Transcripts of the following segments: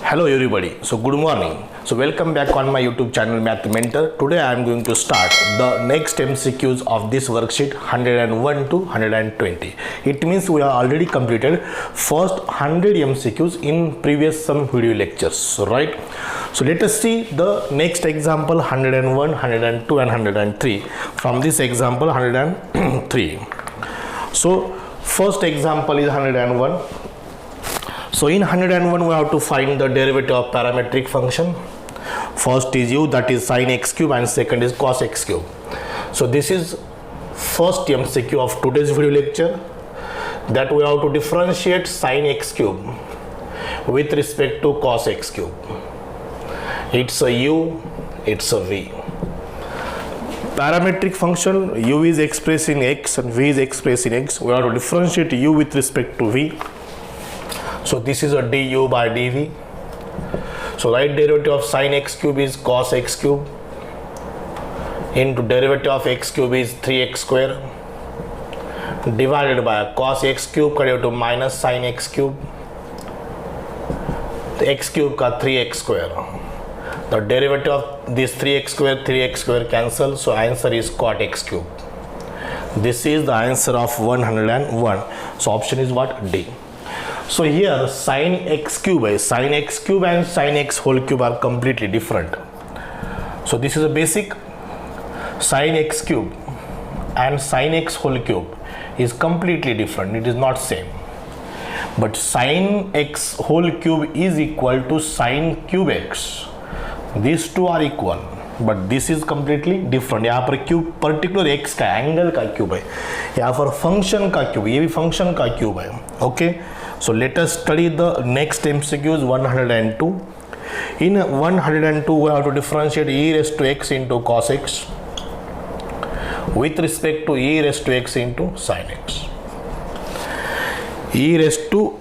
Hello everybody, so good morning. So welcome back on my YouTube channel Math Mentor. Today I am going to start the next MCQs of this worksheet 101 to 120. It means we have already completed first 100 MCQs in previous some video lectures, right? So let us see the next example 101, 102 and 103. From this example 103. So first example is 101. So in 101 we have to find the derivative of parametric function. First is u, that is sin x cube, and second is cos x cube. So this is first MCQ of today's video lecture, that we have to differentiate sin x cube with respect to cos x cube. It's a u, it's a v. Parametric function, u is expressed in x and v is expressed in x. We have to differentiate u with respect to v. So this is a du by dv. So right derivative of sin x cube is cos x cube into derivative of x cube is 3x square divided by cos x cube करें तो minus sin x cube, तो x cube का 3x square. The derivative of this 3x square cancel, so answer is cot x cube. This is the answer of 101. So option is what? D. So here sin x cube and sin x whole cube are completely different. So this is a basic. Sin x cube and sin x whole cube is completely different. It is not same. But sin x whole cube is equal to sin cube x. These two are equal. But this is completely different. यहाँ पर cube particular x का angle का cube है, यहाँ पर function का cube, ये भी फंक्शन का क्यूब है. Okay, so let us study the next MCQs 102. In 102 we have to differentiate e raised to x into cos x with respect to e raised to x into sin x. E raised to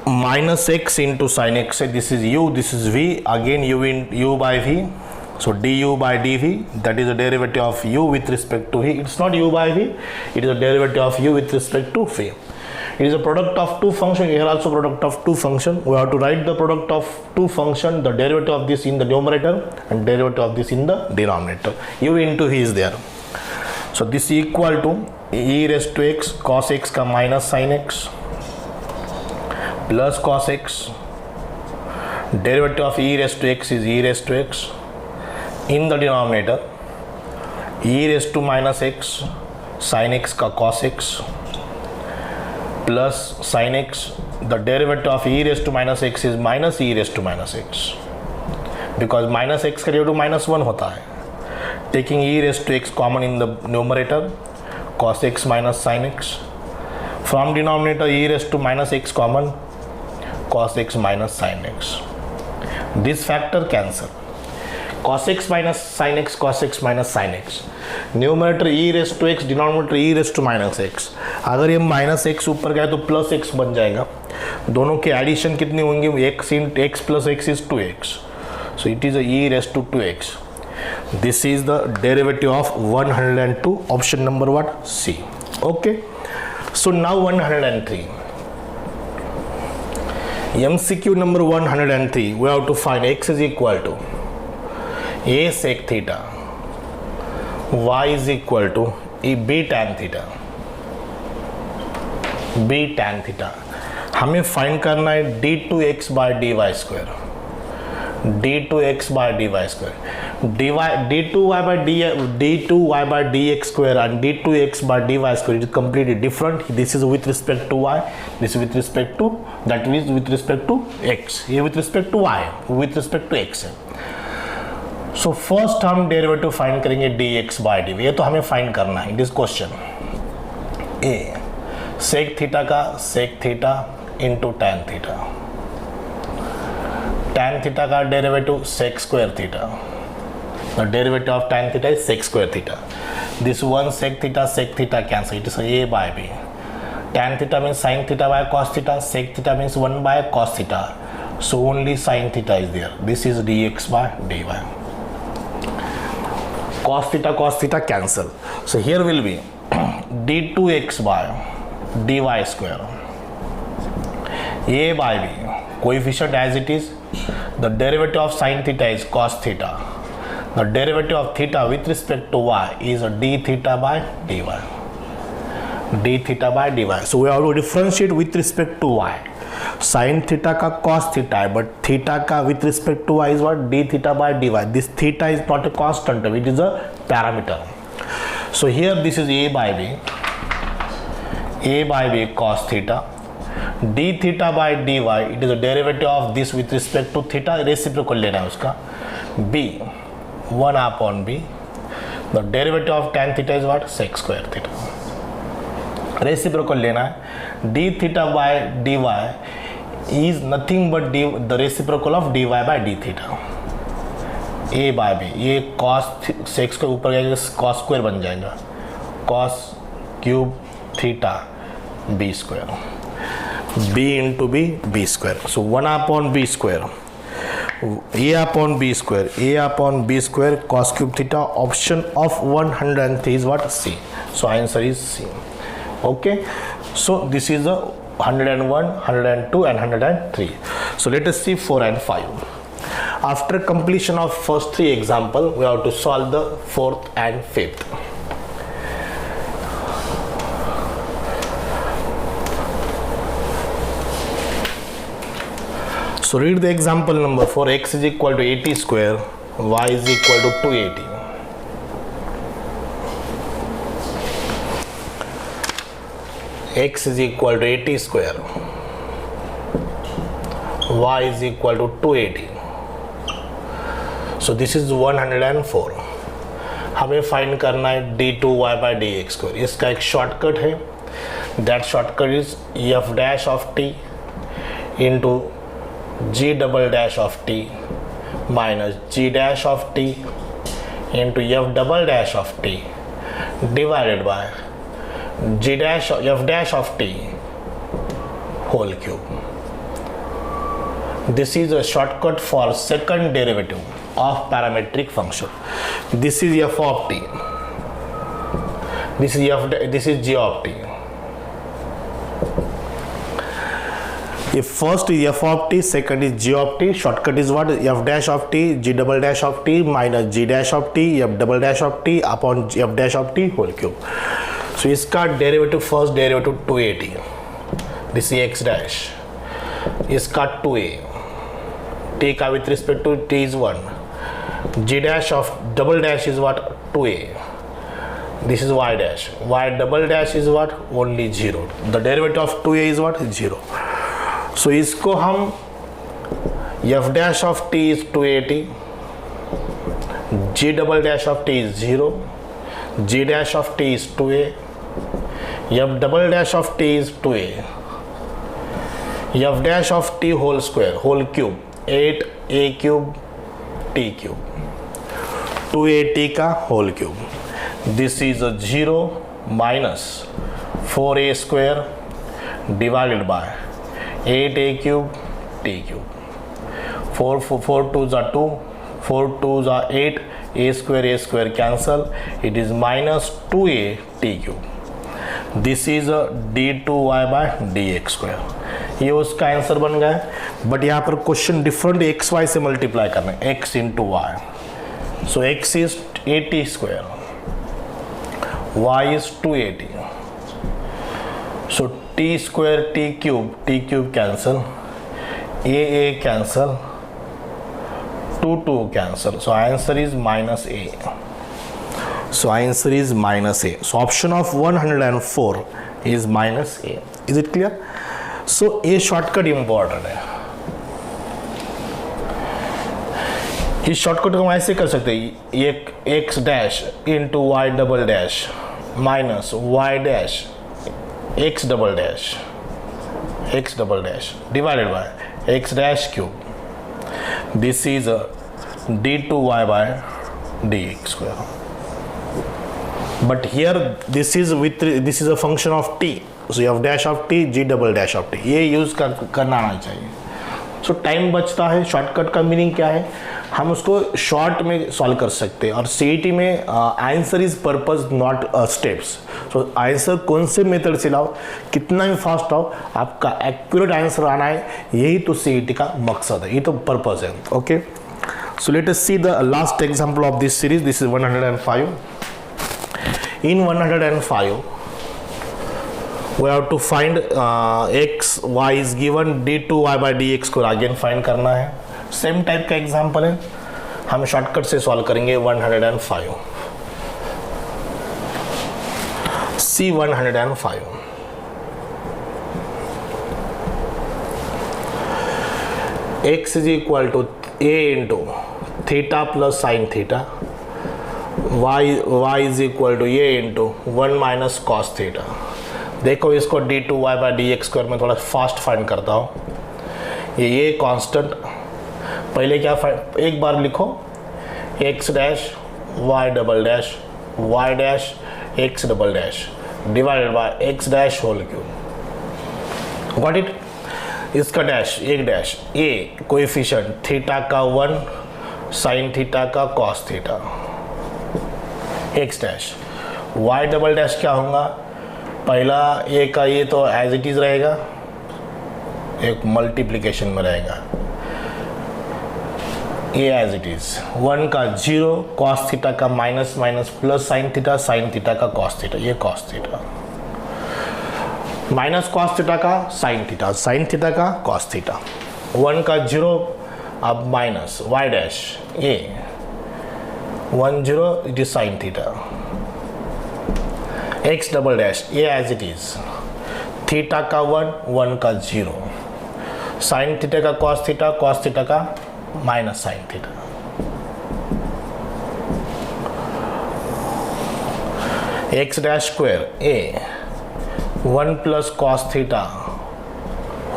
minus x into sin x, this is u, this is v, again u by v. So du by dv, that is the derivative of u with respect to v. It's not u by v, it is a derivative of u with respect to v. It is a product of two functions. Here also product of two functions. We have to write the product of two functions, the derivative of this in the numerator and derivative of this in the denominator. U into v is there. So this is equal to e raised to x cos x का minus sin x plus cos x. Derivative of e raised to x is e raised to x. In the denominator, e raised to minus x sin x का cos x plus sin x. The derivative of e raised to minus x is minus e raised to minus x, because minus x का derivative minus 1 होता है. Taking e raised to x common in the numerator, cos x minus sin x. From denominator e raised to minus x common, cos x minus sin x. This factor cancel. Cos x minus sin x, cos x minus sin x. Numerator e raised to x, denominator e raised to minus x. अगर ये minus x ऊपर गया तो plus x बन जाएगा. दोनों के addition कितने होंगे? x in x plus x is 2x. So it is e raised to 2x. This is the derivative of 102. Option number what? C. Okay, so now 103. MCQ number 103. We have to find x is equal to a sec theta, y is equal to b tan theta. b tan theta हमें find करना है d2x by dy square. d2x by dy square. d2y by dx square and d2x by dy square is completely different. This is with respect to y, this is with respect to, that is with respect to x, ये with respect to y, with respect to x है. So first हम derivative find करेंगे dx by dy. ये तो हमें find करना है. This question a sec theta का sec theta into tan theta. Tan theta का derivative sec square theta. The derivative of tan theta is sec square theta. This one sec theta cancel. It is a by b. Tan theta means sine theta by cos theta. Sec theta means 1 by cos theta. So only sine theta is there. This is dx by dy. cos theta cancel. So here will be d2x by dy square, a by b, coefficient as it is, The derivative of sin theta is cos theta. The derivative of theta with respect to y is d theta by dy. d theta by dy. So we have to differentiate with respect to y. Sin theta का cos theta है, but theta का with respect to y is what? d theta by dy. This theta is not a constant term, it is a parameter. So here this is a by b cos theta. d theta by dy, it is a derivative of this with respect to theta, reciprocal लेना है उसका. b 1 upon b. The derivative of tan theta is what? Sec square theta. Reciprocal लेना है. d theta by dy is nothing but the reciprocal of dy by d theta. a by b, ये cos sec के ऊपर जाएगा cos square बन जाएगा, cos cube theta b square, b into b square. So 1 upon b square, a upon b square, a upon b square cos cube theta. Option of 103 is what? C. So answer is C. Okay, so this is the 101, 102 and 103. So let us see 4 and 5. After completion of first 3 example, we have to solve the 4th and 5th. So read the example number 4. X is equal to 80 square, y is equal to 280. X is equal to 80 square, y is equal to 280. So this is 104. हमें find करना है d2y by dx square. इसका एक shortcut है. That shortcut is f dash of t into g double dash of t minus g dash of t into f double dash of t divided by g dash f dash of t whole cube. This is a shortcut for second derivative of parametric function. This is f of t, this is g of t. If first is f of t, second is g of t. Shortcut is what? F dash of t, g double dash of t minus g dash of t, f double dash of t upon f dash of t whole cube. So इसका derivative first derivative 280. This is x dash. इसका 2a. t का with respect to t is 1. g dash of double dash is what? 2a. This is y dash. y double dash is what? Only 0. The derivative of 2a is what? 0. So इसको हम f dash of t is 280, g double dash of t is 0, g dash of t is 2a, f double dash of t is 2a, f dash of t whole square whole cube 8a cube t cube, 2at का whole cube. This is a 0 minus 4a square divided by 8a cube t cube. 4 2s are 2, 4 2s are 8, a square cancel, it is minus 2a t cube. This is a d2y by dx square. ये उसका answer बन गया है. But यहाँ पर question different x y से multiply करना है, x into y. So x is 80 square, y is 280. So t square t cube cancel, a cancel, 2 cancel. So answer is minus a. So answer is minus a. So option of 104 is minus a. Is it clear? So a shortcut important है. इस shortcut को हम ऐसे कर सकते हैं, एक x dash into y double dash minus y dash x double dash divided by x dash cube. This is a d2y by dx square. But here this is a function of t. So f dash of t, g double dash of t. ये use करना आना चाहिए. सो time बचता है। Shortcut का meaning क्या है, हम उसको शॉर्ट में सॉल्व कर सकते हैं। और सीईटी में answer is purpose not steps. So answer कौन से मेथड से लाओ, कितना भी फास्ट आओ, आपका एक्यूरेट आंसर आना है, यही तो सीईटी का मकसद है, ये तो पर्पज है। Okay, so let us see the last example of this series. This is 105. In 105 we have to find x y is given d2y by dx को again find करना है। सेम टाइप का एग्जांपल है, हम shortcut से solve करेंगे। 105 C 105 x is equal to a into theta plus sin theta, y is equal to a into 1 minus cos theta। देखो इसको d2y by dx स्क्वायर में थोड़ा फास्ट फाइंड करता हूँ। ये कांस्टेंट पहले क्या एक बार लिखो, x dash y double dash y dash x double dash divided by x dash whole cube. Got it. इसका डैश एक डैश a कोएफिशिएंट थीटा का 1 साइन थीटा का cos theta, x dash y double dash क्या होगा, पहला a का ये तो एज इट इज रहेगा, एक मल्टीप्लिकेशन में रहेगा, ये एज इट इज 1 का 0 कॉस थीटा का minus minus plus sign theta का कॉस थीटा, ये cos theta minus cos theta का साइन थीटा का कॉस थीटा, 1 का 0 अब माइनस y डैश ये 1 0 it is sine theta, x double dash ये एज इट इज थीटा का 1 का 0 साइन थीटा का कॉस थीटा का minus sine theta. x dash square a 1 plus cos theta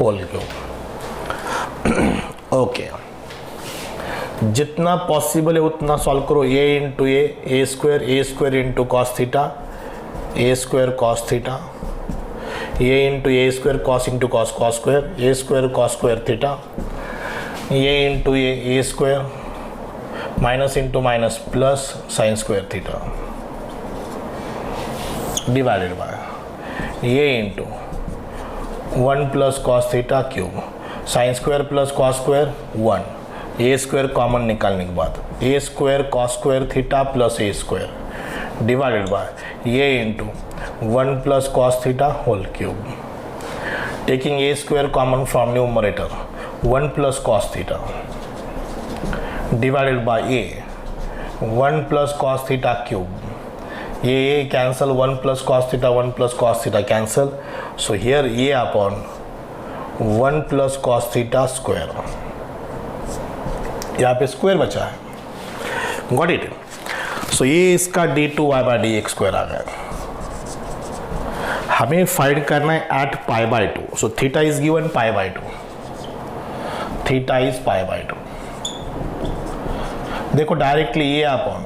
whole cube. Okay, जितना possible है उतना solve करो। a into a square into cos theta, a square cos theta, a into a square cos into cos square, a square cos square theta, a into a square minus into minus plus sine square theta divided by a into 1 plus cos theta cube, sine square plus cos square 1, a square common निकालने के बाद a square cos square theta plus a square divided by a into 1 plus cos theta whole cube. Taking a square common from numerator 1 plus cos theta divided by a 1 plus cos theta cube, ये cancel 1 plus cos theta cancel, so here A upon 1 plus cos theta square, यहाँ पे square बचा है। Got it. So ये इसका d2y by dx square आ गया। हमें find करना है at pi by 2। So theta is given pi by 2, theta is pi by 2। देखो डायरेक्टली ये अपॉन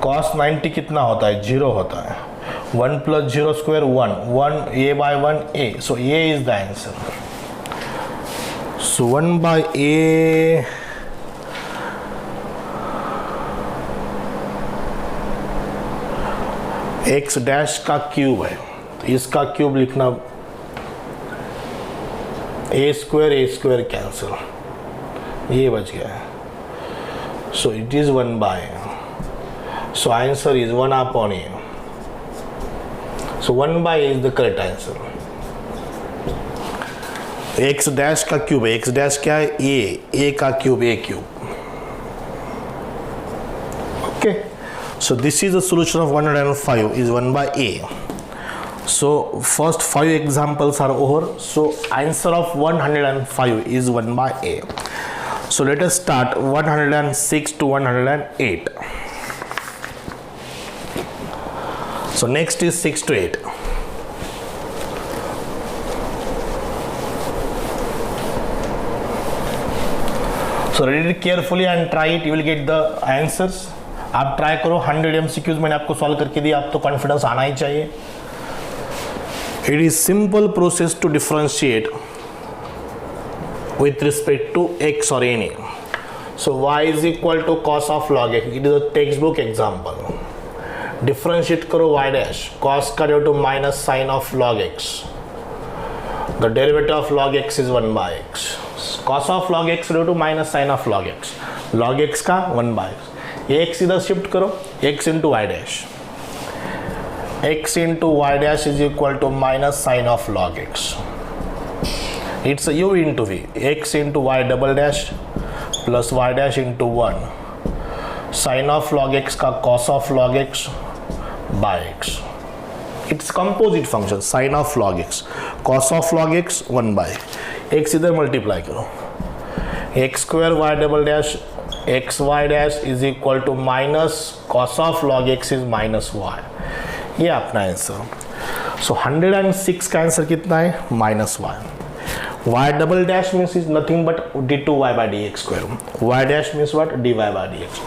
कॉस 90 कितना होता है, 0 होता है, 1 plus 0 square 1 a by 1 a, so a is the answer। so 1 by a x dash का cube है, तो इसका क्यूब लिखना a स्क्वायर कैंसिल, ये बच गया है, so it is 1 by, so answer is 1 upon a, so 1 by a is the correct answer। x dash का क्यूब, x डैश क्या है, a का cube a cube. Okay, so this is the solution of 105 is 1 by a। so first 5 examples are over, so answer of 105 is 1 by a। so let us start 106 to 108। so next is 6 to 8। so read it carefully and try it, you will get the answers। आप try करो, 100 MCQs मैंने आपको solve करके दिया, आप तो confidence आना ही चाहिए। It is simple process to differentiate with respect to x or any. So y is equal to cos of log x. It is a textbook example. Differentiate करो y dash. Cos का derivative minus sin of log x. The derivative of log x is 1 by x. Cos of log x derivative minus sin of log x. Log x का 1 by x. x इधर shift करो, x into y dash. x into y dash is equal to minus sin of log x. It's a u into v. X into y double dash plus y dash into 1. Sin of log x का cos of log x by x. It's composite function. Sin of log x, cos of log x 1 by x इधर multiply करो. x square y double dash x y dash is equal to minus cos of log x is minus y. ये अपना answer. सो 106 का answer कितना है? Minus y. y double dash means is nothing but d2y by dx square. y dash means what? dy by dx.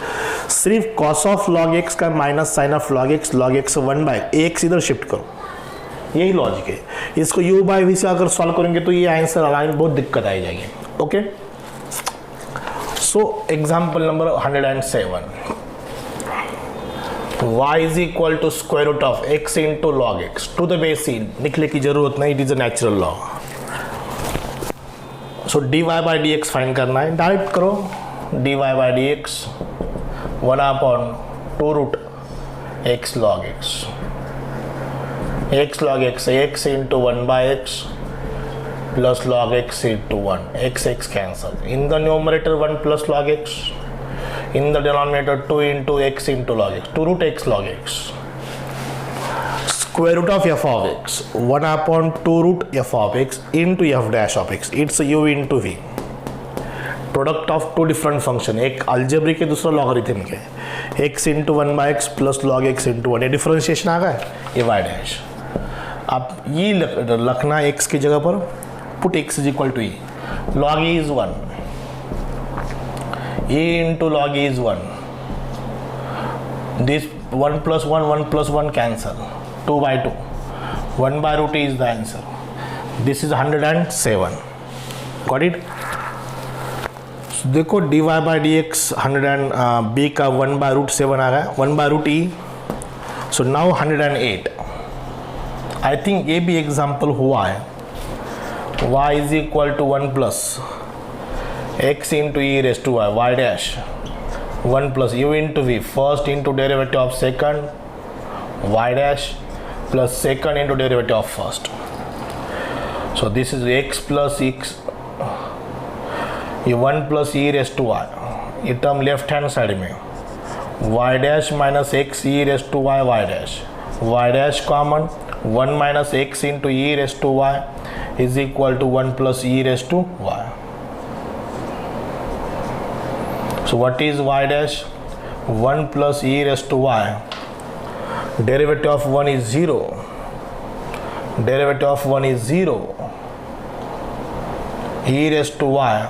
सिर्फ cos of log x का minus sin of log x 1 by x इधर shift करो. यही logic है. इसको u by v से अगर solve करेंगे तो ये आंसर अलाइन बहुत दिक्कत आई जाएगी. Okay. So example number 107. y is equal to square root of x into log x to the base c. लिखने की जरूरत नहीं, it is a natural law. So dy by dx find करना है. Direct करो. dy by dx 1 upon 2 root x log x. x log x, x into 1 by x plus log x into 1. x cancel. In the numerator 1 plus log x. In the denominator 2 into x into log x. 2 root x log x. Square root of f of x. 1 upon 2 root f of x into f dash of x. It's u into v. Product of two different function, एक algebraic है दूसरा logarithm के. x into 1 by x plus log x into 1. ये differentiation आ गया. ये y dash. आप ये रखना x की जगह पर. Put x is equal to e. log e is 1. e into log e is 1. This 1 plus 1 plus 1 cancel. 2 by 2. 1 by root e is the answer. This is 107. Got it? देखो dy by dx 100 b का 1 by root 7 आ गया. 1 by root e. So now 108. I think ये भी example हुआ है. y is equal to 1 plus x into e raise to y. y dash 1 plus u into v. First into derivative of second y dash plus second into derivative of first. So this is x plus x. ये 1 plus e raise to y. ये term left hand side में. y डैश minus x E raise to y. y dash common. 1 minus x into e raise to y is equal to 1 plus e raise to y. So what is y dash? 1 plus e raise to y. Derivative of 1 is 0. Derivative of 1 is 0. E raise to y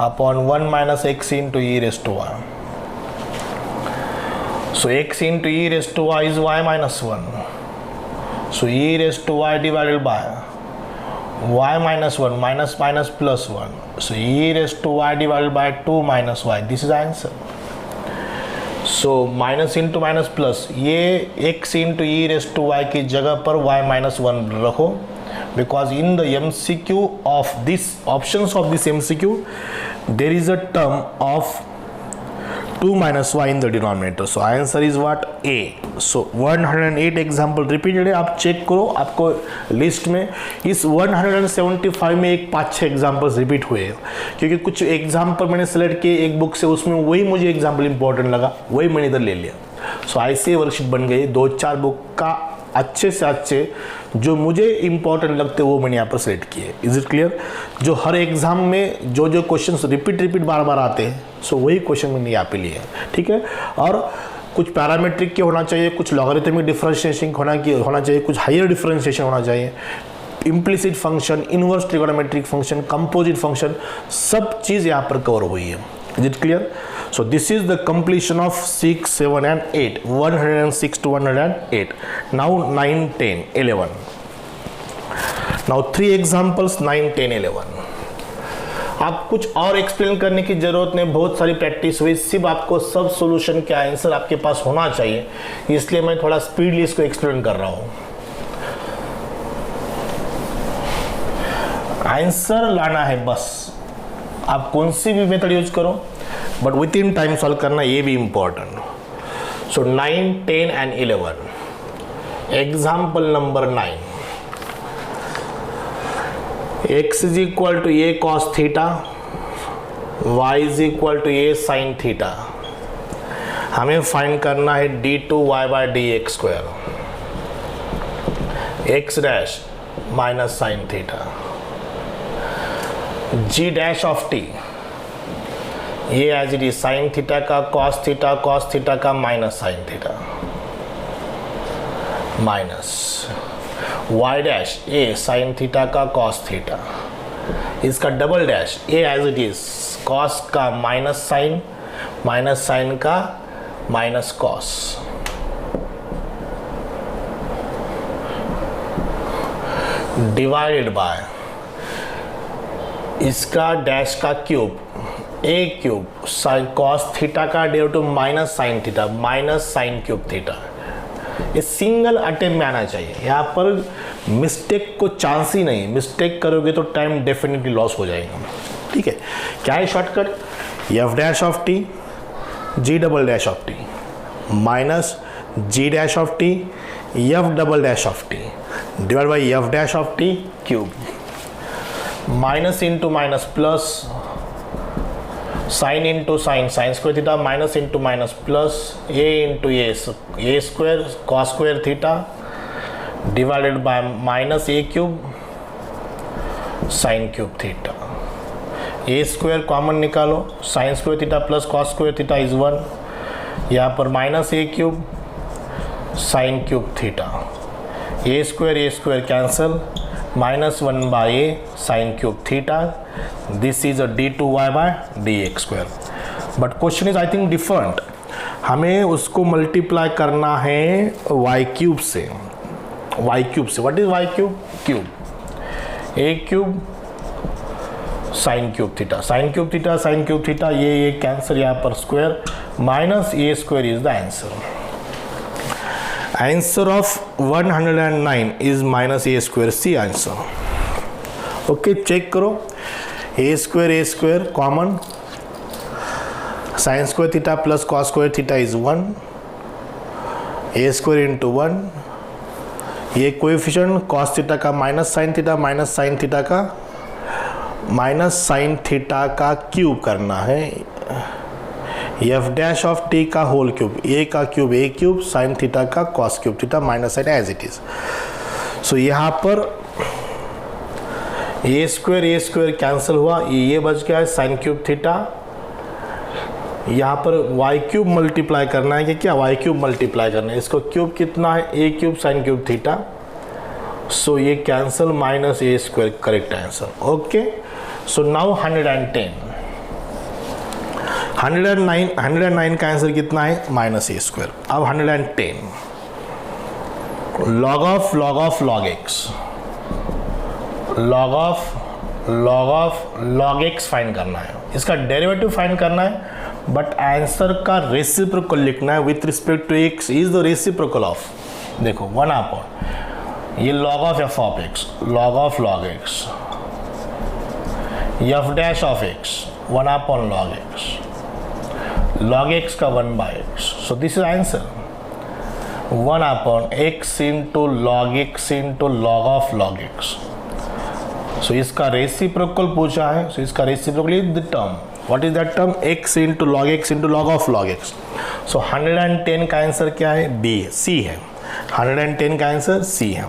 upon 1 minus x into e raised to y. So x into e raised to y is y minus 1. So e raised to y divided by y minus 1 minus minus plus 1. So e raised to y divided by 2 minus y. This is the answer. So minus into minus plus. ये x into e raised to y की जगह पर y minus 1 रखो. Because in the MCQ of this options of this MCQ there is a term of 2 minus y in the denominator. So answer is what? A. So 108 example repeated है. आप check करो आपको list में. इस 175 में एक 5-6 examples repeat हुए हैं क्योंकि कुछ एग्जाम्पल मैंने सेलेक्ट किए एक बुक से. उसमें वही मुझे एग्जाम्पल इंपॉर्टेंट लगा, वही मैंने इधर ले लिया. सो ऐसे वर्कशीट बन गई. 2-4 बुक का अच्छे से अच्छे जो मुझे इंपॉर्टेंट लगते वो मैंने यहाँ पर सेलेक्ट किए. Is it clear? जो हर एग्जाम में जो जो क्वेश्चंस रिपीट बार बार आते हैं सो वही क्वेश्चन मैंने यहाँ पे लिए. ठीक है. और कुछ पैरामीट्रिक के होना चाहिए, कुछ लॉगरिथमिक डिफरेंशिएशन होना चाहिए, कुछ हायर डिफरेंशिएशन होना चाहिए, implicit function, inverse trigonometric function, composite function, सब चीज़ यहाँ पर कवर हुई है. Is it clear? So this is the completion of 6, 7 and 8. 106 to 108. Now 9, 10, 11. Now 3 examples 9, 10, 11. आप कुछ और एक्सप्लेन करने की ज़रूरत नहीं, बहुत सारी प्रैक्टिस हुई, सिर्फ आपको सब सॉल्यूशन के आंसर आपके पास होना चाहिए, इसलिए मैं थोड़ा स्पीडली इसको एक्सप्लेन कर रहा हूँ। आंसर लाना है बस, आप कौन सी भी मेथड यूज करो, but with in time solve करना, ये भी important. So 9, 10 and 11, example number 9, x is equal to a cos theta, y is equal to a sin theta। हमें फाइंड करना है d2y by dx square, x dash minus sine theta, g dash of t, ये as it is sine theta का cos theta का minus sine theta, minus y dash a sine theta का cos theta, इसका double dash a as it is cos का minus sine का minus cos, divided by इसका dash का cube a cube sine cos theta का derivative minus sine theta minus sign cube theta. ये single attempt में आना चाहिए, यहाँ पर मिस्टेक को चांस ही नहीं, मिस्टेक करोगे तो टाइम डेफिनेटली लॉस हो जाएगा। ठीक है, क्या है shortcut, f dash of t g double dash of t minus g dash of t f double dash of t divide by f dash of t cube, minus into minus plus, sine into sine sine square theta minus into minus plus a into a square cos square theta divided by minus a cube sine cube theta. A square common निकालो, sine square theta plus cos square theta is 1, यहाँ पर minus a cube sine cube theta, a square cancel, minus 1 by a sine cube theta, this is a d2y by dx स्क्वायर। But question is I think different, हमें उसको multiply करना है y cube से, what is y cube, cube a cube sine cube theta, ये cancel यहाँ पर square, minus a square is the answer of 109 is minus a square, C answer. Okay, check करो, a square common, sine square theta plus cos square theta is 1, a square into 1, ये coefficient cos theta का minus sine theta का minus sine theta का cube करना है, f dash of t का whole cube, a का cube a cube sine theta का cos cube theta minus sine as it is. So यहाँ पर ए स्क्वायर कैंसिल हुआ, ये बच गया है साइन क्यूब थीटा, यहाँ पर वाई क्यूब मल्टीप्लाई करना है कि क्या, वाई क्यूब मल्टीप्लाई करना है, इसको क्यूब कितना है a cube sine cube theta, so ये cancel minus a square correct answer. Okay, so now 109 का आंसर कितना है, माइनस ए स्क्वायर। अब 110 log of log x find करना है, इसका डेरिवेटिव फाइंड करना है, बट आंसर का रेसिप्रोकल लिखना है with respect to x is the reciprocal of, देखो 1 अपॉन ये log of f of x, log of log x, f dash of x 1 upon log x, log x का 1 by x, so this is answer 1 upon x into log x into log of log x। so इसका reciprocal पूछा है, so इसका reciprocal is the term, what is that term, x into log of log x। so 110 का answer क्या है, B C है, 110 का answer C है।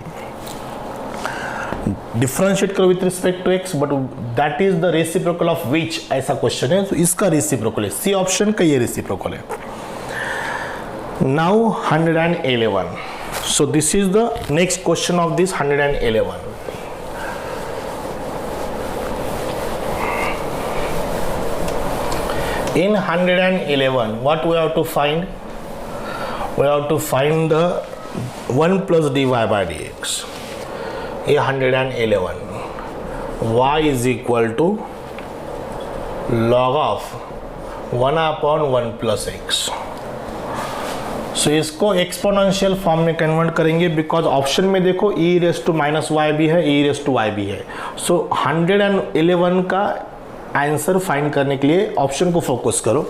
डिफरेंशिएट करो with respect to x, but that is the reciprocal of which, ऐसा question है, तो इसका रेसिप्रोकल है, सी ऑप्शन का ये रेसिप्रोकल है। Now 111, so this is the next question of this 111। In 111, what we have to find? We have to find the 1 plus dy by dx. A 111, y is equal to log of 1/1 plus x. So इसको exponential form में convert करेंगे, because option में देखो e raise to minus y भी है, e raise to Y भी है। सो 111 का आंसर फाइंड करने के लिए ऑप्शन को फोकस करो।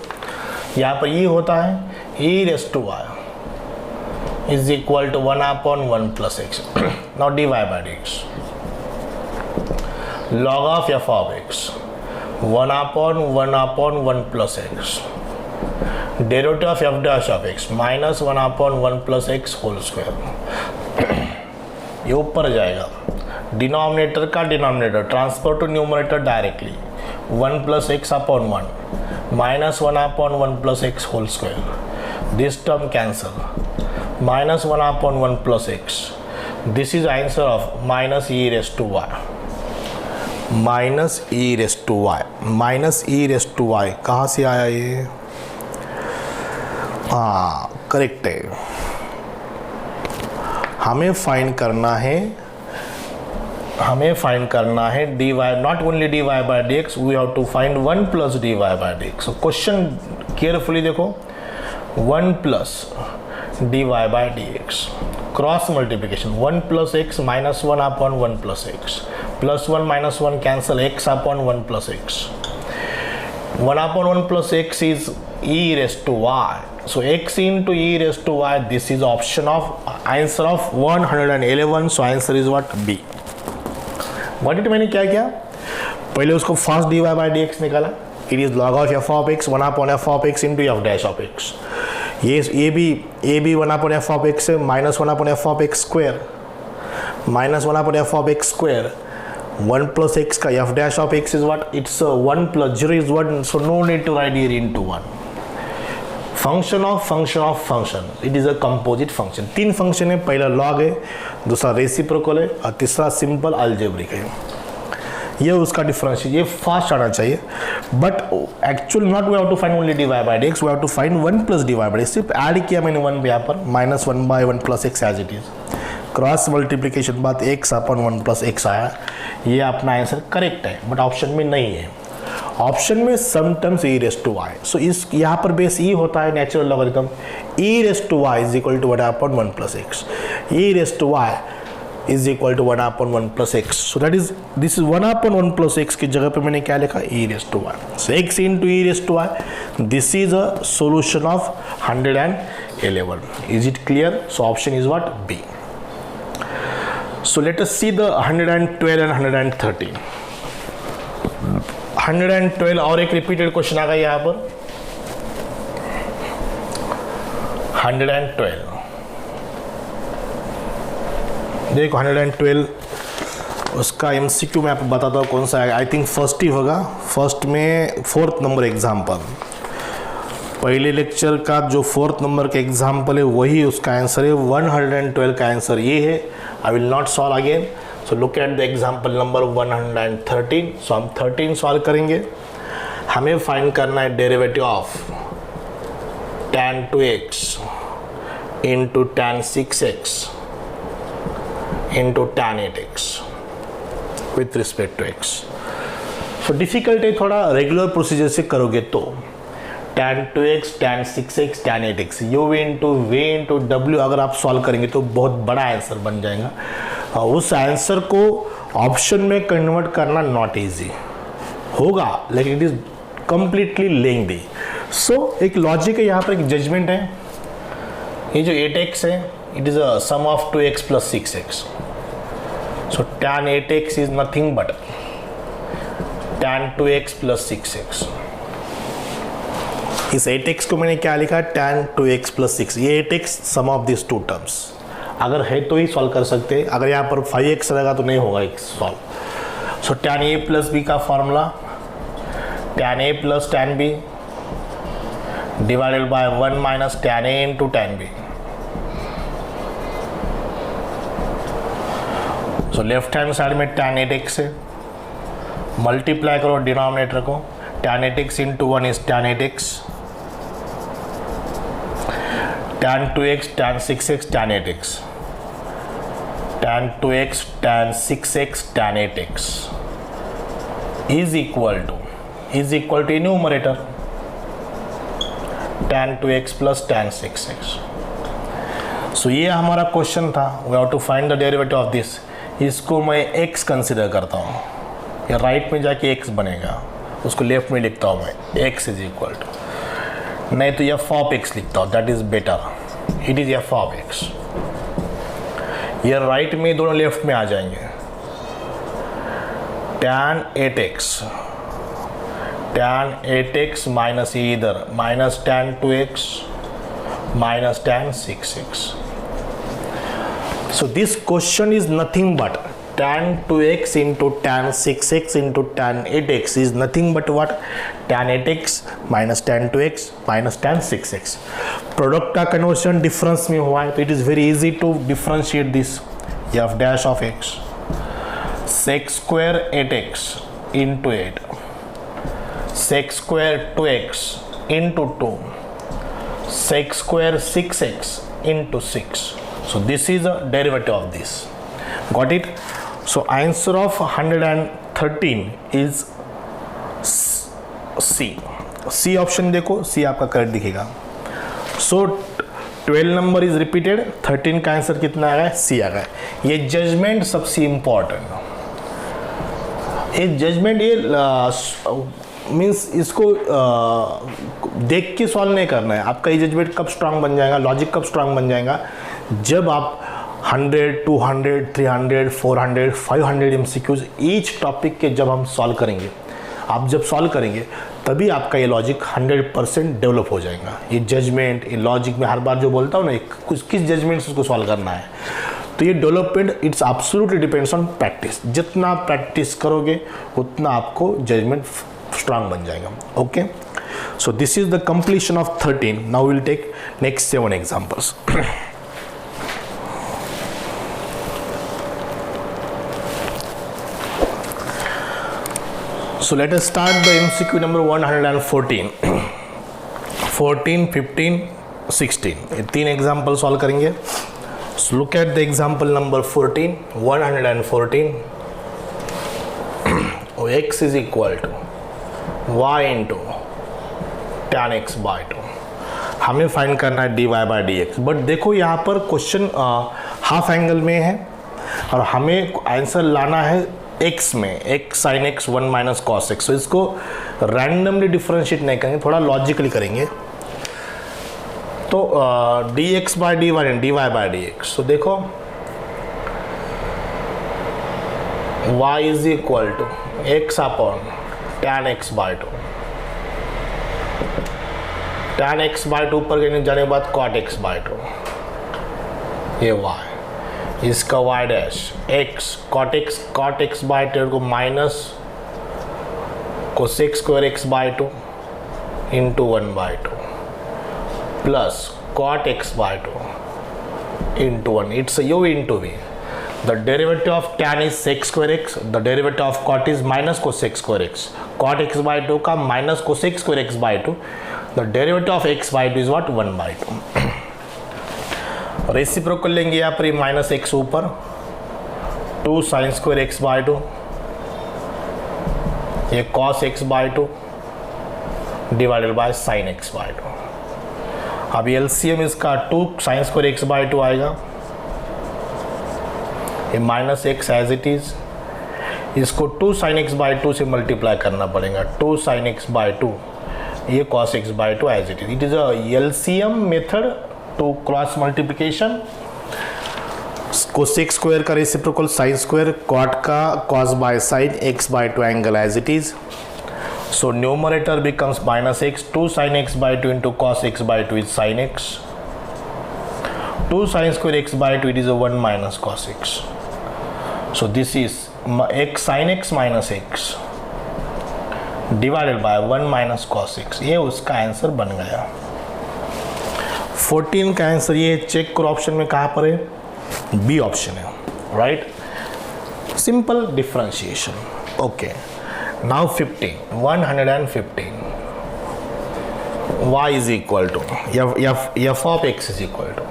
यहाँ पर e होता है e raise to y is equal to 1/1 plus x. Now dy by dx log of f of x 1/1 plus x derivative of f dash of x minus 1/1 plus x whole square. ये ऊपर जाएगा, denominator का denominator transfer to numerator directly 1 plus x upon 1 minus 1/1 plus x whole square. This term cancel, minus 1/1 plus x। This is answer of minus e raise to y, minus e raise to y. Minus e raise to y कहाँ से आया ये? हाँ correct है। हमें find करना है dy, not only dy by dx, we have to find 1 plus dy by dx। Question carefully देखो, 1 plus dy by dx cross multiplication 1 plus x minus 1/1 plus x plus 1 minus 1 cancel x upon 1 plus x। 1/1 plus x is e raised to y, so x into e raised to y, this is option of answer of 111। so answer is what? B। what it मैंने क्या किया, पहले उसको first dy by dx निकाला, it is log of f of x 1/f of x into f dash of x। ये भी 1/f of x है, minus 1/f of x square, minus 1/f of x square 1 plus x का f dash of x is what? It's 1 plus 0 is 1, so no need to write here into 1। function of function, it is a composite function। तीन function है, पहला log है, दूसरा reciprocal है और तीसरा simple algebraic है। ये उसका डिफरेंस है, ये फास्ट आना चाहिए, but actual not we have to find only dy by dx, we have to find 1 plus dy by dx। सिर्फ ऐड किया मैंने 1 पे, यहाँ पर minus 1/1 plus x as it is, cross multiplication बाद x upon 1 प्लस एक्स आया। ये अपना आंसर करेक्ट है, बट ऑप्शन में नहीं है। ऑप्शन में some terms e raise to y, so इस यहाँ पर बेस e होता है natural logarithm, e raise to y is equal to 1/1 plus x, e raise to y is equal to 1/1 plus x. So that is this is 1/1 plus x की जगह पे मैंने क्या लिखा, e raise to y। So x into e raise to y, this is a solution of 111। Is it clear? So option is what? B। So let us see the 112 and 113। 112 और एक repeated question आ गया यहाँ पर। 112 देखो, 112 उसका MCQ मैं आपको बताता हूँ कौन सा है। आई थिंक फर्स्ट ही होगा, फर्स्ट में 4th नंबर एग्जाम्पल। पहले लेक्चर का जो 4th नंबर का एग्जाम्पल है वही उसका आंसर है। 112 का आंसर ये है। I will not solve again, so look at the example number 113। so हम 13 सॉल्व करेंगे। हमें फाइंड करना है derivative of tan 2x into tan 6x into tan 8x with respect to x। So difficult है थोड़ा, regular procedure से करोगे तो tan 2x tan 6x tan 8x u into v into w अगर आप सॉल्व करेंगे तो बहुत बड़ा आंसर बन जाएगा। उस आंसर को ऑप्शन में कन्वर्ट करना नॉट इजी होगा, लेकिन इट इज कंप्लीटली लेंथी। सो एक लॉजिक है यहाँ पर, एक जजमेंट है। ये जो 8x है, it is a sum of 2x plus 6x। So tan 8x is nothing but tan 2x plus 6x। इस 8x को मैंने क्या लिखा, tan 2x प्लस 6। ये 8x sum of this two terms, अगर है तो ही सॉल्व कर सकते हैं, अगर यहाँ पर 5x रहेगा तो नहीं होगा एक solve. So tan a plus b का formula tan a plus tan b divided by 1 minus tan a into tan b। So left hand side में tan 8x है, मल्टीप्लाई करो डिनोमिनेटर को, tan 8x into 1 is tan 8x, tan 2x tan 6x tan 8x, tan 2x tan 6x tan 8x is equal to is equal to numerator tan 2x plus tan 6x। So ये हमारा question था, we have to find the derivative of this. इसको मैं x consider करता हूँ, या right में जाके x बनेगा, उसको लेफ्ट में लिखता हूँ मैं x इज इक्वल टू, नहीं तो f ऑफ x लिखता हूँ, that is better, it is f of x। ये राइट में दोनों लेफ्ट में आ जाएंगे, tan 8x माइनस ये इधर minus tan 2x minus tan 6x। So this question is nothing but tan 2x into tan 6x into tan 8x is nothing but what? Tan 8x minus tan 2x minus tan 6x। Product का conversion difference में हुआ है, तो it is very easy to differentiate this. f dash of x sec square 8x into 8 sec square 2x into 2 sec square 6x into 6। So this is a derivative of this. Got it? So answer of 113 is C। C option देखो, C आपका correct दिखेगा। So 12 number is repeated, 13 का answer कितना आ गया? C आ गया। ये judgement सबसे important, ये जजमेंट ये मीन्स इसको देख के सॉल्व नहीं करना है। आपका ये जजमेंट कब स्ट्रांग बन जाएगा, लॉजिक कब स्ट्रांग बन जाएगा, जब आप 100, 200, 300, 400, 500 एमसीक्यूज ईच टॉपिक के जब हम सॉल्व करेंगे, आप जब सॉल्व करेंगे तभी आपका ये लॉजिक 100% डेवलप हो जाएगा। ये जजमेंट, ये लॉजिक में हर बार जो बोलता हूँ ना, कुछ किस जजमेंट से उसको सॉल्व करना है, तो ये development it's absolutely depends on practice. जितना प्रैक्टिस करोगे उतना आपको जजमेंट स्ट्रांग बन जाएगा। Okay, so this is the completion of 13। Now will take next 7 examples. So let us start the MCQ number 114, 14, 15, 16। ये 3 एग्जाम्पल सॉल्व करेंगे। So look at the example number 14, 114। x is equal to y into tan x by 2। हमें find करना है dy by dx। But देखो यहाँ पर question half angle में है और हमें आंसर लाना है x में, x sin x 1 minus cos x। तो इसको रैंडमली डिफरेंशिएट नहीं करेंगे, थोड़ा लॉजिकली करेंगे। तो dx by dy and dy by dx। तो देखो y is equal to x upon tan x by 2। tan x by 2 पर जाने के बाद cot x by 2, ये y, इसका y dash x cot x by 2 को minus cosec square x by 2 into 1 by 2 plus cot x by 2 into 1। It's a u into v। The derivative of tan is sec square x, the derivative of cot is minus cosec square x। cot x by 2 का minus cosec square x by 2, the derivative of x by 2 is what? 1 by 2। Reciprocal लेंगे यहाँ पर minus x ऊपर, 2 sin square x by 2, ये cos x by 2 divided by sin x by 2। अब LCM इसका 2 sin square x by 2 आएगा, ये minus x as it is, इसको 2 sin x by 2 से मल्टीप्लाई करना पड़ेगा, 2 sin x by 2, ये cos x by 2 as it is. It is a LCM method to cross multiplication. Cosec square का reciprocal sine square, cot का cos by sine, x by 2 angle as it is. So numerator becomes minus x, 2 sin x by 2 into cos x by 2 is sin x, 2 sin square x by 2 it is a 1 minus cos x। So this is x sin x minus x divided by 1 minus cos x। ये उसका answer बन गया। 14 का answer ये check करो option में कहाँ पर है, बी ऑप्शन है, right. Simple differentiation. Okay, now 115 y is equal to f of x is equal to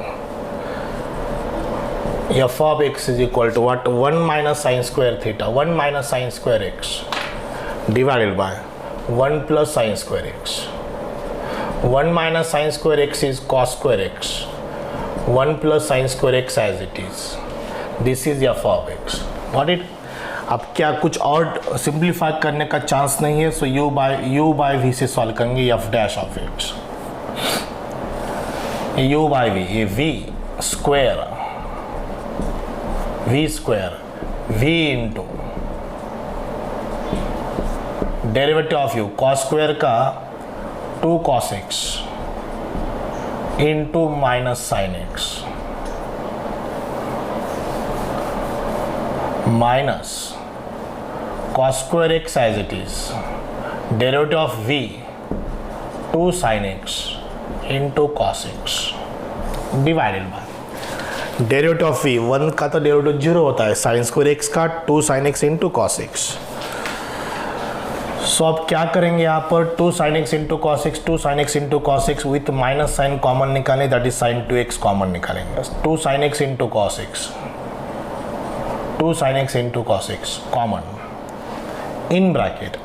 f of x is equal to what? 1 minus sin square theta, 1 minus sin square x divided by 1 plus sin square x. 1 minus sin square x is cos square x. 1 plus sin square x as it is. This is f of x. Got it? अब क्या कुछ और simplify करने का chance नहीं है, so u by v से solve करेंगे f dash of x. u by v, ये v square v into derivative of u cos square का 2 cos x into minus sine x minus cos square x as it is, derivative of v 2 sin x into cos x divided by derivative of v, 1 का तो derivative 0 होता है, sign square x का 2 sin x into cos x. सो अब क्या करेंगे यहाँ पर 2 sin x into cos x, 2 sin x into cos x with minus sine common निकालें, that is sin 2x common निकालेंगे. 2 sin x into cos x, 2 sin x into cos x common in bracket,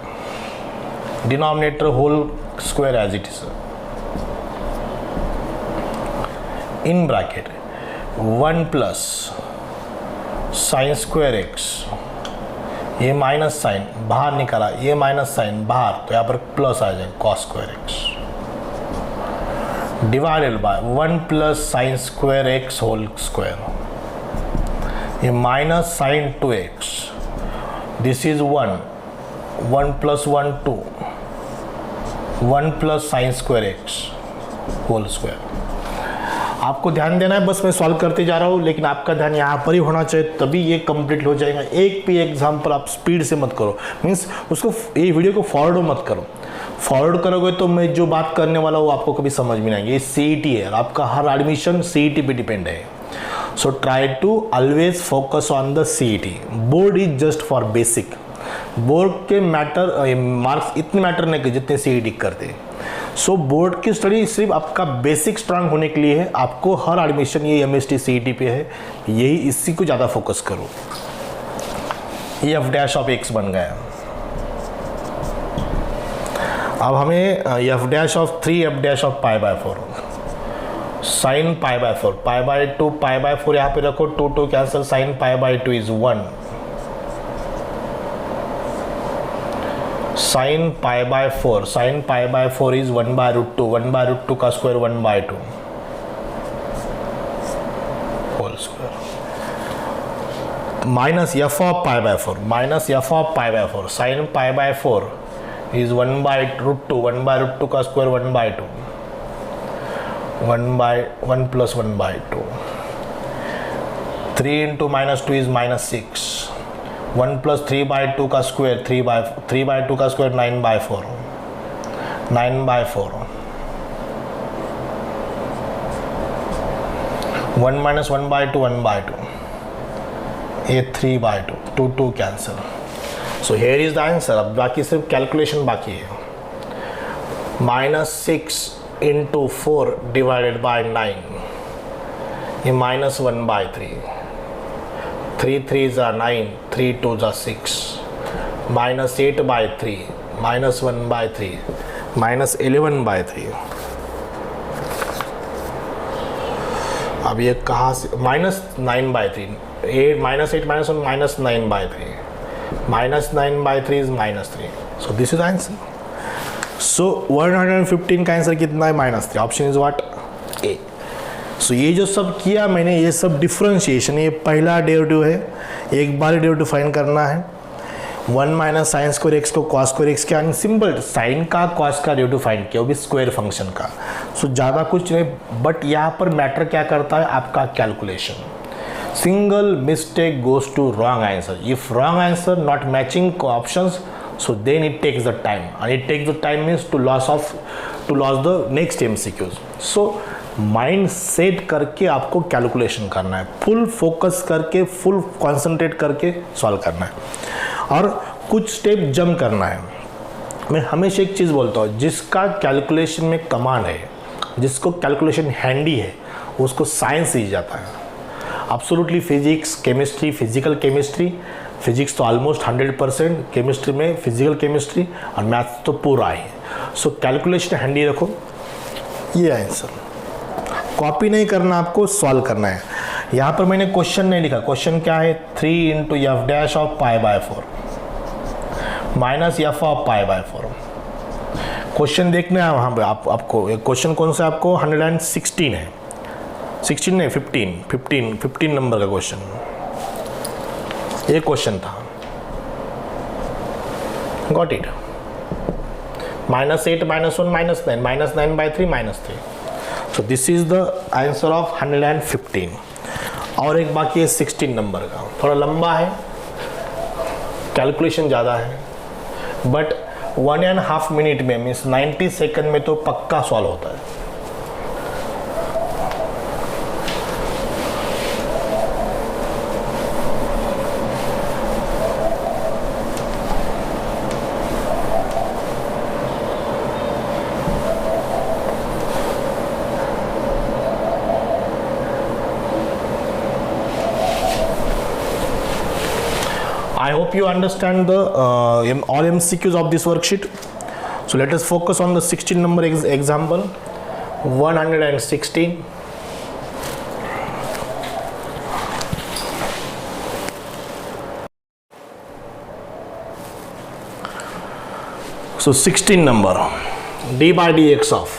denominator whole square as it is, in bracket 1 plus sin square x, ये minus sign बाहर निकाला, ये minus sign बाहर, तो यहाँ पर plus आ जाएगा cos square x divided by 1 plus sine square x whole square, ये minus sine 2x, this is 1 plus 1 2, 1 plus sine square x whole square. आपको ध्यान देना है, बस मैं सॉल्व करते जा रहा हूँ, लेकिन आपका ध्यान यहाँ पर ही होना चाहिए, तभी ये कंप्लीट हो जाएगा. एक भी एग्जाम्पल आप स्पीड से मत करो, मीन्स उसको, ये वीडियो को फॉरवर्ड मत करो. फॉरवर्ड करोगे तो मैं जो बात करने वाला हूँ आपको कभी समझ में नहीं आएगी. ये CET है और आपका हर एडमिशन CET पे डिपेंड है. So try to always focus on the CET. Board is just for basic. Board के मैटर मार्क्स इतने मैटर नहीं करते जितने CET करते हैं. सो बोर्ड की स्टडी सिर्फ आपका बेसिक स्ट्रांग होने के लिए है. आपको हर एडमिशन ये MST CET पे है, यही इसी को ज़्यादा फोकस करो. ये f डैश ऑफ x बन गया. अब हमें f dash of 3 f dash of pi by 4, sine pi by 4, pi by 2, pi by 4 यहाँ पे रखो, 2 2 cancel, sine pi by 2 is 1, sine pi by 4, sine pi by 4 is 1 by root 2, 1 by root 2 का square 1 by 2 whole square, minus f of pi by 4, minus f of pi by 4, sine pi by 4 is 1 by root 2, 1 by root 2 का square 1 by 2, 1 by 1 plus 1 by 2, 3 into minus 2 is minus 6, 1 plus 3 by 2 का square 3 by 2 का square 9 by 4, 9 by 4, 1 minus 1 by 2, 1 by 2, ये 3 by 2, 2 2 cancel. So here is the answer. अब बाकी सिर्फ calculation बाकी है. -6 into 4 divided by 9, ये -1 bye 3, 3 3 are 9, 3 2 are 6, -8 by 3, -1 by 3, -11 by 3. अब ये कहाँ से, -9 by 3, 8 -8 -1 -9 by 3, -9 by 3 is -3. So this is the answer. So 115 का आंसर कितना है? -3. Option is what? A. सो ये जो सब किया मैंने, ये सब डिफ्रेंशिएशन, ये पहला डेरिवेटिव है, एक बार डेरिवेटिव फाइंड करना है. 1 माइनस साइन स्क्वायर एक्स को कॉस स्क्वायर एक्स क्या, सिंपल साइन का कॉस का डेरिवेटिव फाइंड किया, वो भी स्क्वायर फंक्शन का. सो ज़्यादा कुछ नहीं, बट यहाँ पर मैटर क्या करता है आपका calculation. Single mistake goes to wrong answer. If wrong answer not matching options, so then it takes the time, and it takes the time means to loss the next MCQs. so mind set करके आपको calculation करना है, full focus करके, full concentrate करके solve करना है, और कुछ स्टेप जंप करना है. मैं हमेशा एक चीज़ बोलता हूँ, जिसका कैलकुलेशन में कमांड है, जिसको कैलकुलेशन हैंडी है, उसको साइंस ही जाता है. Absolutely physics, chemistry, physical chemistry, physics तो ऑलमोस्ट 100%, केमिस्ट्री में फिजिकल केमिस्ट्री और मैथ्स तो पूरा है। सो कैलकुलेशन हैंडी रखो, ये आंसर। कॉपी नहीं करना, आपको सॉल्व करना है। यहाँ पर मैंने क्वेश्चन नहीं लिखा, क्वेश्चन क्या है 3 into f dash of π/4 minus f of π/4। Question देखना है वहाँ पे आपको क्वेश्चन कौन सा आपको 116 है, 16 नहीं 15 नंबर का क्वेश्चन, ये क्वेश्चन था। Got it. -8 -1 -9 -9/3 -3। So this is the answer of 115। और एक बाकी है 16 नंबर का, थोड़ा लंबा है, कैलकुलेशन ज़्यादा है, बट 1.5 मिनट में मीन्स 90 सेकंड में तो पक्का सॉल्व होता है। I hope you understand the all MCQs of this worksheet. So let us focus on the 16 number example. 116. So 16 number, d by dx of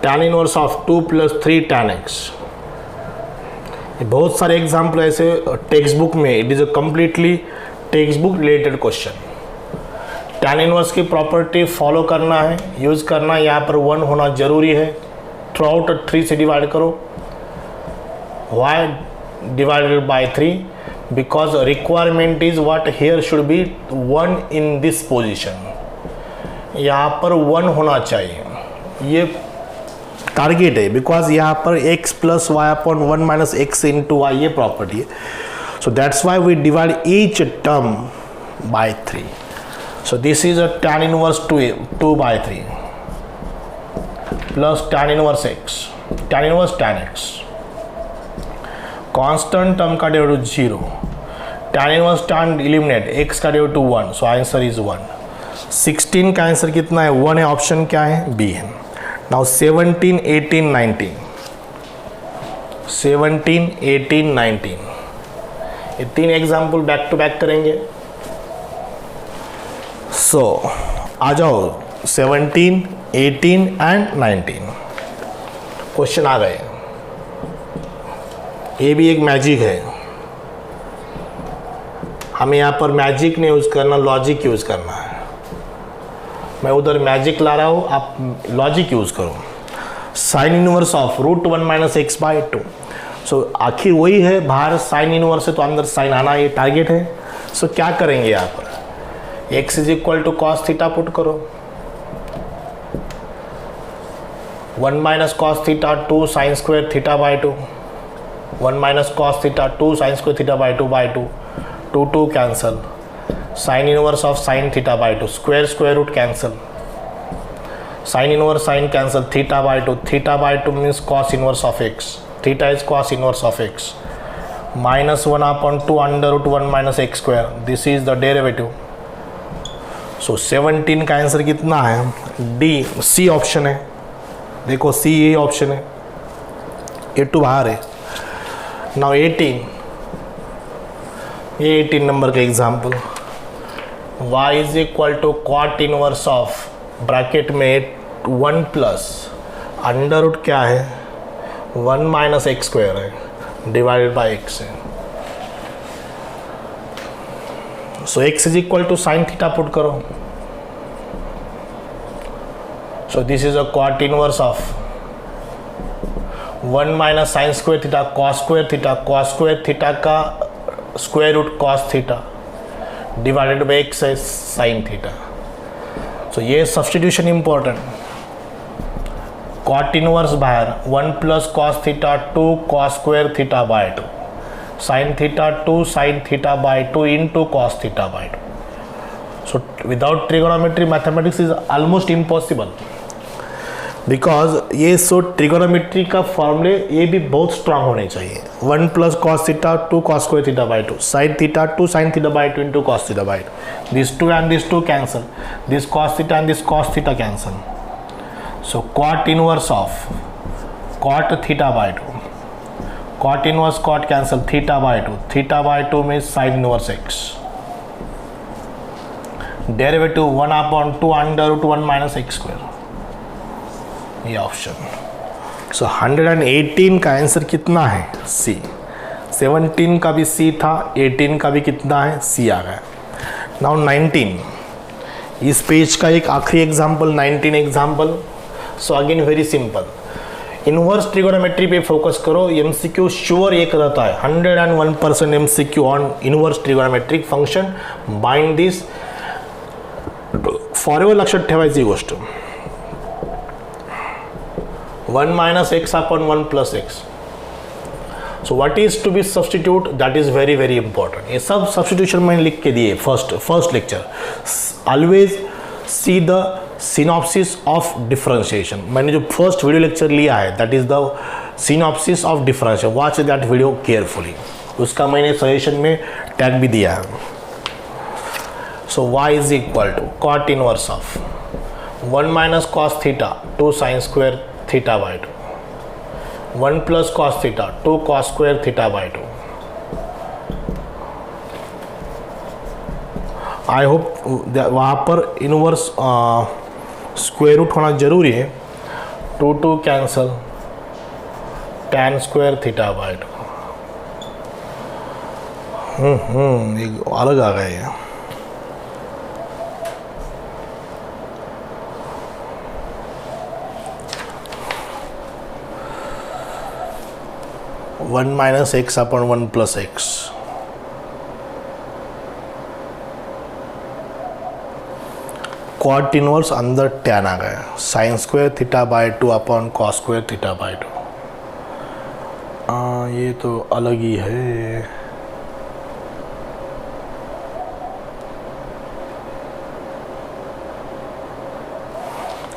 tan inverse of 2 plus 3 tan x. बहुत सारे example ऐसे text book में, it is a completely text book related question. Tan inverse की property follow करना है, use करना है, यहाँ पर 1 होना जरूरी है। थ्रू आउट 3 से डिवाइड करो। Y divided by 3? Because requirement is what here should be 1 in this position, यहाँ पर 1 होना चाहिए, ये टारगेट है। बिकॉज यहाँ पर x plus y upon 1 minus x into y ये प्रॉपर्टी है। So that's why we divide each term by 3। So this is a tan inverse 2 by 3 plus tan inverse x, tan inverse tan x, constant term का derivative 0, tan inverse tan eliminate, x का derivative 1, so answer is 1। 16 का answer कितना है? 1 है, option क्या है? B है। Now 17, 18, 19, 17, 18, 19, ये 3 एग्जाम्पल बैक टू बैक करेंगे। सो आ जाओ 17, 18 एंड 19 क्वेश्चन आ गए। ये भी एक मैजिक है, हमें यहाँ पर मैजिक नहीं यूज़ करना, लॉजिक यूज़ करना है। मैं उधर मैजिक ला रहा हूँ, आप लॉजिक यूज़ करो। Sign inverse of √1 minus x by 2। सो आखिर वही है, बाहर साइन इनवर्स है तो अंदर साइन आना, ये टारगेट है। सो क्या करेंगे यहाँ पर? x is equal to cos theta put करो, 1 minus cos theta 2 sine square theta by 2, 1 minus cos theta 2 sine square theta by 2 by 2, 2 cancel, sine inverse of sine theta by 2, square root cancel, sine inverse sine cancel, theta by 2 means cos inverse of x, theta is cos inverse of x, -1 upon 2 √1 minus x square, this is the derivative. So 17 का answer कितना है? D, C option है। देखो सी ये option है, A2 बाहर है। Now 18, ये 18 नंबर का example, y is equal to cot inverse of bracket में 1 प्लस √ क्या है? 1 माइनस एक्स स्क्वायर है, डिवाइडेड बाई एक्स है। So x is equal to sine theta put करो। So this is a cot inverse of 1 minus sine square theta cos square theta का square root cos theta divided by x है sine theta. So ये substitution important, cot inverse बाहर 1 plus cos theta 2 cos square theta by 2, sine theta 2 sine theta by 2 into cos theta by 2। So without trigonometry mathematics is almost impossible. Because ये सो trigonometry का फॉर्मूले ये भी बहुत strong होने चाहिए. 1 plus cos theta 2 cos square theta by 2 sine theta 2 sine theta by 2 into cos theta by 2. This 2 and this 2 cancel. This cos theta and this cos theta cancel. So cot inverse of cot theta by 2. Cot inverse cot cancel theta by 2. Theta by 2 means sin inverse x. Derivative 1 upon 2 under root 1 minus x square. ये option. सो 118 का answer कितना है? सी. 17 का भी सी था, 18 का भी कितना है? सी आ गया. नाउ 19. इस पेज का एक आखिरी example 19 example. So again very simple. Inverse trigonometry पे फोकस करो. एमसीक्यू श्योर एक रहता है 101% MCQ on inverse trigonometric function. Bind this forever लक्षात ठेवायची ही गोष्ट. 1 minus x upon 1 plus x. So what is to be substitute? That is very very important. ये सब substitution मैंने लिख के दिए first lecture. Always see the synopsis of differentiation. मैंने जो first video lecture लिया है that is the synopsis of differentiation. Watch that video carefully. उसका मैंने suggestion में tag भी दिया है. So y is equal to cot inverse of 1 minus cos theta 2 sin square theta by 2. 1 plus cos theta 2 cos square theta by 2. I hope वहाँ पर inverse square root होना जरूरी है. 2 cancel tan square theta by 2. एक अलग आ गया है. One minus x upon 1 plus x. Cot inverse अंदर टैन आ गया. Sine square theta by 2 upon cos square theta by 2. ये तो अलग ही है.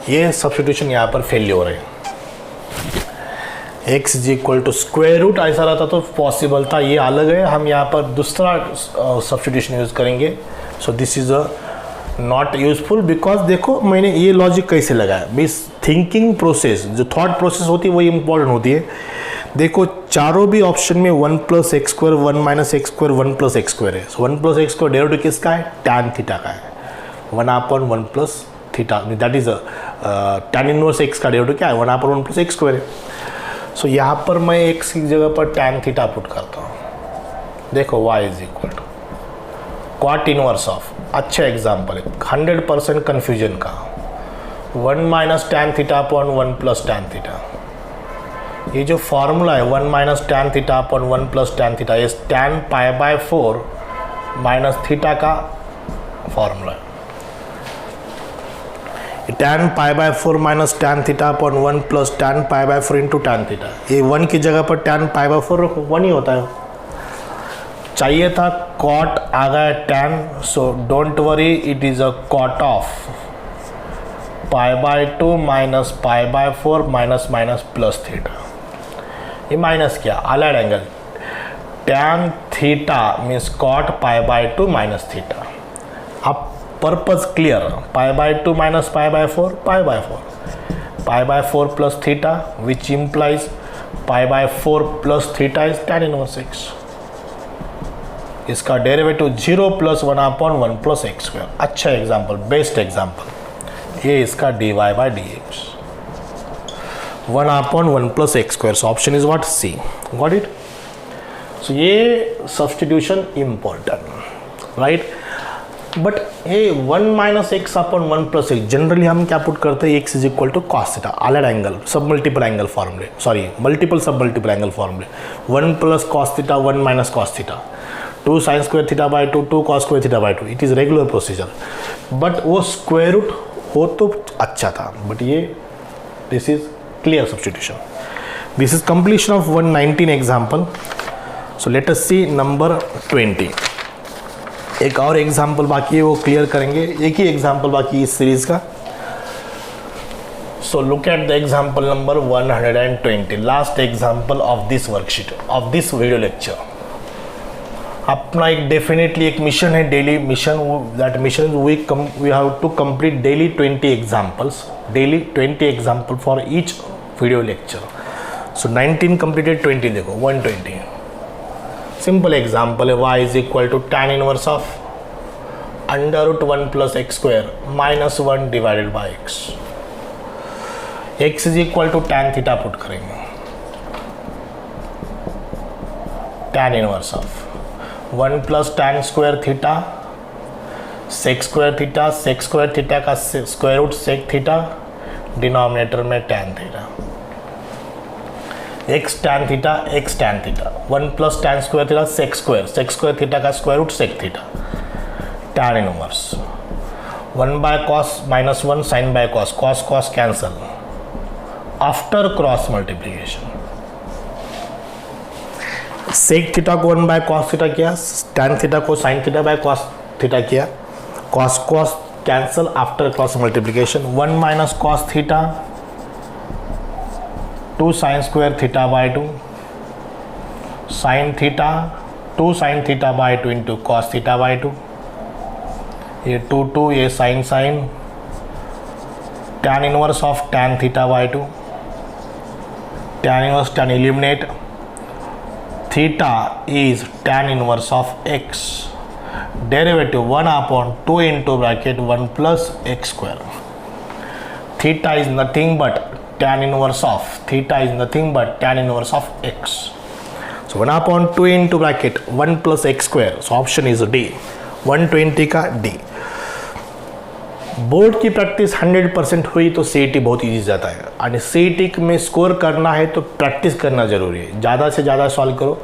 ये सब्स्टिट्यूशन यहाँ पर फेल्योर है. x is equal to square root ऐसा रहता तो पॉसिबल था. ये अलग है. हम यहाँ पर दूसरा सब्स्टिट्यूशन यूज़ करेंगे. So this is a not useful because देखो मैंने ये लॉजिक कैसे लगाया. मीन्स थिंकिंग प्रोसेस जो थॉट प्रोसेस होती है वही इंपॉर्टेंट होती है. देखो चारों भी ऑप्शन में 1 plus x square 1 minus x square 1 plus x square है. सो 1 प्लस एक्स स्क्वायर डेरिवेटिव किसका है? टैन थीटा का है. 1 upon 1 plus theta that is tan inverse x का डेरिवेटिव क्या है? 1 अपॉन 1 प्लस एक्स स्क्वायर है. सो यहाँ पर मैं एक्स की जगह पर टैन थीटा पुट करता हूँ. देखो y is equal to cot inverse of. अच्छा एग्जाम्पल है 100% कन्फ्यूजन का. 1 minus tan theta upon 1 plus tan theta. ये जो फॉर्मूला है 1 minus tan theta upon 1 plus tan theta ये tan pi by 4 minus theta का फॉर्मूला है. Tan pi by 4 minus tan theta upon 1 plus tan pi by 4 into tan theta. ये 1 की जगह पर टैन पाई बाय 4 रखो 1 ही होता है. चाहिए था कॉट आ गया tan. So don't worry it is a cot of pi by 2 minus pi by 4 minus minus plus theta. ये माइनस क्या? Allied angle. Tan theta means cot pi by 2 minus theta. अब purpose clear. Pi by 2 minus pi by 4 pi by 4. Pi by 4 plus theta which implies pi by 4 plus theta is tan inverse x. इसका derivative 0 plus 1 upon 1 plus x square. अच्छा example, best example. ये इसका d y by d x 1 upon 1 plus x square. So option is what? C. Got it? So ये substitution important right. But ये 1 minus x upon 1 plus x generally हम क्या put करते हैं? X is equal to cos theta allied angle सब multiple angle फॉर्मूले. Sorry multiple सब multiple angle फॉर्मूले. 1 plus cos theta 1 minus cos theta 2 sine square theta by 2 2 cos square theta by 2. It is regular procedure. But वो square root हो तो अच्छा था. But ये this is clear substitution. This is completion of 119 example. So let us see number 20. एक और example बाकी है वो क्लियर करेंगे. एक ही एग्जाम्पल बाकी इस सीरीज का. So look at the example number 120, last example of this worksheet, of this video lecture. अपना एक डेफिनेटली एक मिशन है daily mission, that mission we have to complete daily 20 examples, daily 20 example for each video lecture. So 19 completed, 20 देखो 120. Simple example है y is equal to tan inverse of √1 plus x square minus 1 divided by x. x is equal to tan theta put करेंगे, tan inverse of 1 plus tan square theta sec square theta, sec square theta का square root sec theta, denominator में tan theta, x tan theta x tan theta, 1 plus tan square theta sec square theta का square root sec theta, tan inverse 1 by cos minus 1 sine by cos, cos cos cancel after cross multiplication. Sec theta को 1 by cos theta किया, tan theta को sine theta by cos theta किया, cos cos cancel after cross multiplication. 1 minus cos theta 2 sine square theta by 2, sine theta 2 sine theta by 2 into cos theta by 2, ये 2 ये sine sine, tan inverse of tan theta by 2, tan inverse tan eliminate, theta is tan inverse of x, derivative 1 upon 2 into bracket 1 plus x square. Theta is nothing but tan inverse of, theta is nothing but tan inverse of x. So 1 upon 2 into bracket 1 plus x square. So option is D, 120 का D. Board की practice 100% हुई तो CET बहुत easy जाता है, और CET में score करना है तो प्रैक्टिस करना ज़रूरी है. ज़्यादा से ज़्यादा सॉल्व करो.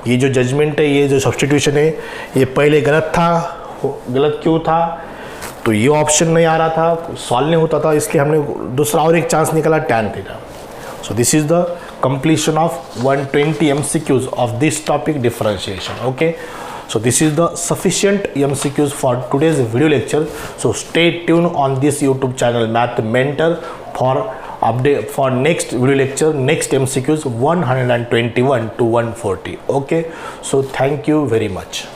ये जो जजमेंट है, ये जो सब्स्टिट्यूशन है, ये पहले गलत था. गलत क्यों था? तो ये ऑप्शन नहीं आ रहा था, सॉल्व नहीं होता था, इसलिए हमने दूसरा और एक चांस निकाला tan theta. So this is the completion of 120 MCQs of this topic differentiation. Okay. So this is the sufficient MCQs for today's video lecture. So stay tuned on this YouTube channel Math Mentor for update for next video lecture, next MCQs 121 to 140. Okay. So thank you very much.